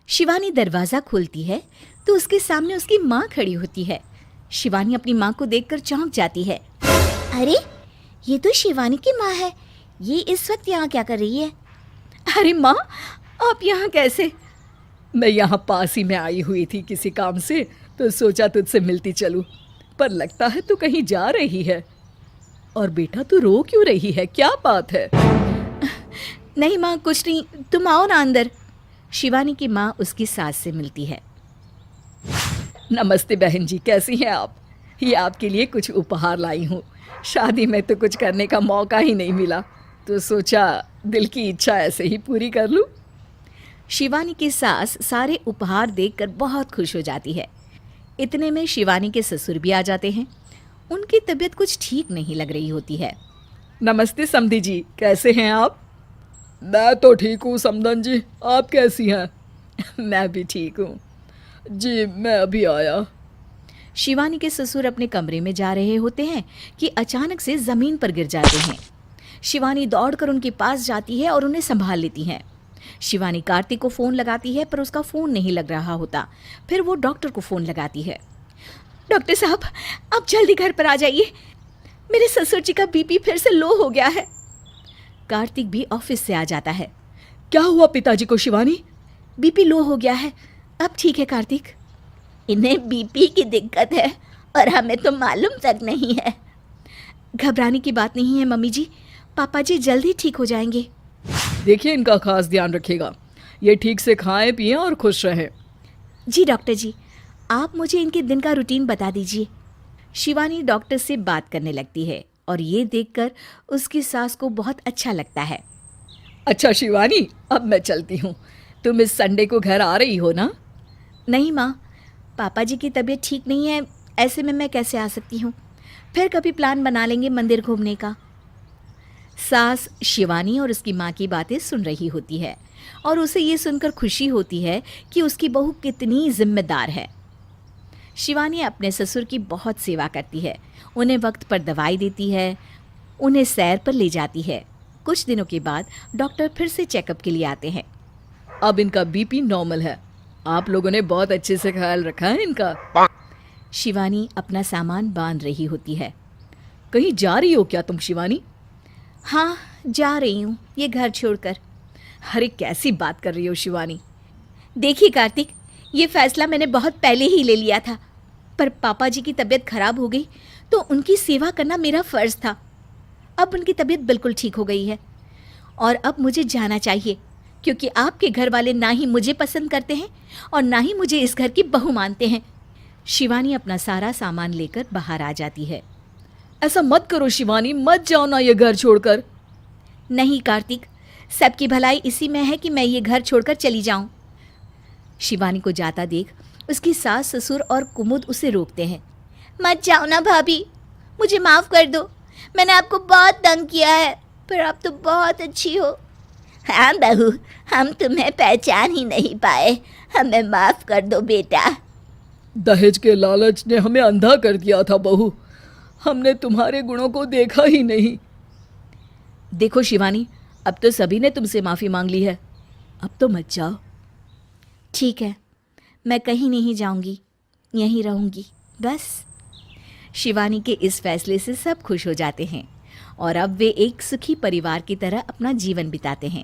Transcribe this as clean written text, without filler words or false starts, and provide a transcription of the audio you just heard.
शिवानी दरवाजा खोलती है तो उसके सामने उसकी माँ खड़ी होती है। शिवानी अपनी माँ को देखकर चौंक जाती है। अरे, ये तो शिवानी की माँ है। ये इस वक्त यहाँ क्या कर रही है? अरे माँ, आप यहाँ कैसे? मैं यहाँ पास ही में आई हुई थी किसी काम से, तो सोचा तुझसे मिलती चलूँ, पर लगता है तू कहीं जा रही है। और बेटा, तू रो क्यों रही है? क्या बात है? नहीं माँ, कुछ नहीं, तुम आओ ना अंदर। शिवानी की माँ उसकी सास से मिलती है। नमस्ते बहन जी, कैसी हैं आप? ये आपके लिए कुछ उपहार लाई हूँ। शादी में तो कुछ करने का मौका ही नहीं मिला, तो सोचा दिल की इच्छा ऐसे ही पूरी कर लूँ। शिवानी की सास सारे उपहार देखकर बहुत खुश हो जाती है। इतने में शिवानी के ससुर भी आ जाते हैं। उनकी तबीयत कुछ ठीक नहीं लग रही होती है। नमस्ते समधी जी, कैसे हैं आप? मैं तो ठीक हूँ समधन जी, आप कैसी हैं? मैं भी ठीक हूँ जी, मैं अभी आया। शिवानी के ससुर अपने कमरे में जा रहे होते हैं कि अचानक से ज़मीन पर गिर जाते हैं। शिवानी दौड़कर उनके पास जाती है और उन्हें संभाल लेती हैं। शिवानी कार्तिक को फ़ोन लगाती है पर उसका फ़ोन नहीं लग रहा होता। फिर वो डॉक्टर को फ़ोन लगाती है। डॉक्टर साहब, आप जल्दी घर पर आ जाइए, मेरे ससुर जी का बीपी फिर से लो हो गया है। कार्तिक भी ऑफिस से आ जाता है। क्या हुआ पिताजी को शिवानी? बीपी लो हो गया है, अब ठीक है कार्तिक। इन्हें बीपी की दिक्कत है और हमें तो मालूम तक नहीं है। घबराने की बात नहीं है मम्मी जी, पापा जी जल्द ही ठीक हो जाएंगे। देखिए, इनका खास ध्यान रखिएगा, ये ठीक से खाएं पिएं और खुश रहें। जी डॉक्टर जी, आप मुझे इनके दिन का रूटीन बता दीजिए। शिवानी डॉक्टर से बात करने लगती है और ये देखकर उसकी सास को बहुत अच्छा लगता है। अच्छा शिवानी, अब मैं चलती हूँ। तुम इस संडे को घर आ रही हो ना? नहीं माँ, पापा जी की तबीयत ठीक नहीं है, ऐसे में मैं कैसे आ सकती हूँ? फिर कभी प्लान बना लेंगे मंदिर घूमने का। सास शिवानी और उसकी माँ की बातें सुन रही होती है और उसे ये सुनकर खुशी होती है कि उसकी बहू कितनी जिम्मेदार है। शिवानी अपने ससुर की बहुत सेवा करती है, उन्हें वक्त पर दवाई देती है, उन्हें सैर पर ले जाती है। कुछ दिनों के बाद डॉक्टर फिर से चेकअप के लिए आते हैं। अब इनका बीपी नॉर्मल है, आप लोगों ने बहुत अच्छे से ख्याल रखा है इनका। शिवानी अपना सामान बांध रही होती है। कहीं जा रही हो क्या तुम शिवानी? हाँ, जा रही हूँ, ये घर छोड़कर। अरे कैसी बात कर रही हो शिवानी? देखिए कार्तिक, ये फैसला मैंने बहुत पहले ही ले लिया था, पर पापा जी की तबीयत खराब हो गई तो उनकी सेवा करना मेरा फ़र्ज़ था। अब उनकी तबीयत बिल्कुल ठीक हो गई है और अब मुझे जाना चाहिए, क्योंकि आपके घर वाले ना ही मुझे पसंद करते हैं और ना ही मुझे इस घर की बहू मानते हैं। शिवानी अपना सारा सामान लेकर बाहर आ जाती है। ऐसा मत करो शिवानी, मत जाओ ना ये घर छोड़कर। नहीं कार्तिक, सबकी भलाई इसी में है कि मैं ये घर छोड़कर चली जाऊं। शिवानी को जाता देख उसकी सास ससुर और कुमुद उसे रोकते हैं। मत जाओ ना भाभी, मुझे माफ़ कर दो, मैंने आपको बहुत तंग किया है, पर आप तो बहुत अच्छी हो। हाँ बहू, हम तुम्हें पहचान ही नहीं पाए, हमें माफ़ कर दो बेटा। दहेज के लालच ने हमें अंधा कर दिया था बहू, हमने तुम्हारे गुणों को देखा ही नहीं। देखो शिवानी, अब तो सभी ने तुमसे माफ़ी मांग ली है, अब तो मत जाओ। ठीक है, मैं कहीं नहीं जाऊंगी, यहीं रहूंगी बस। शिवानी के इस फैसले से सब खुश हो जाते हैं और अब वे एक सुखी परिवार की तरह अपना जीवन बिताते हैं।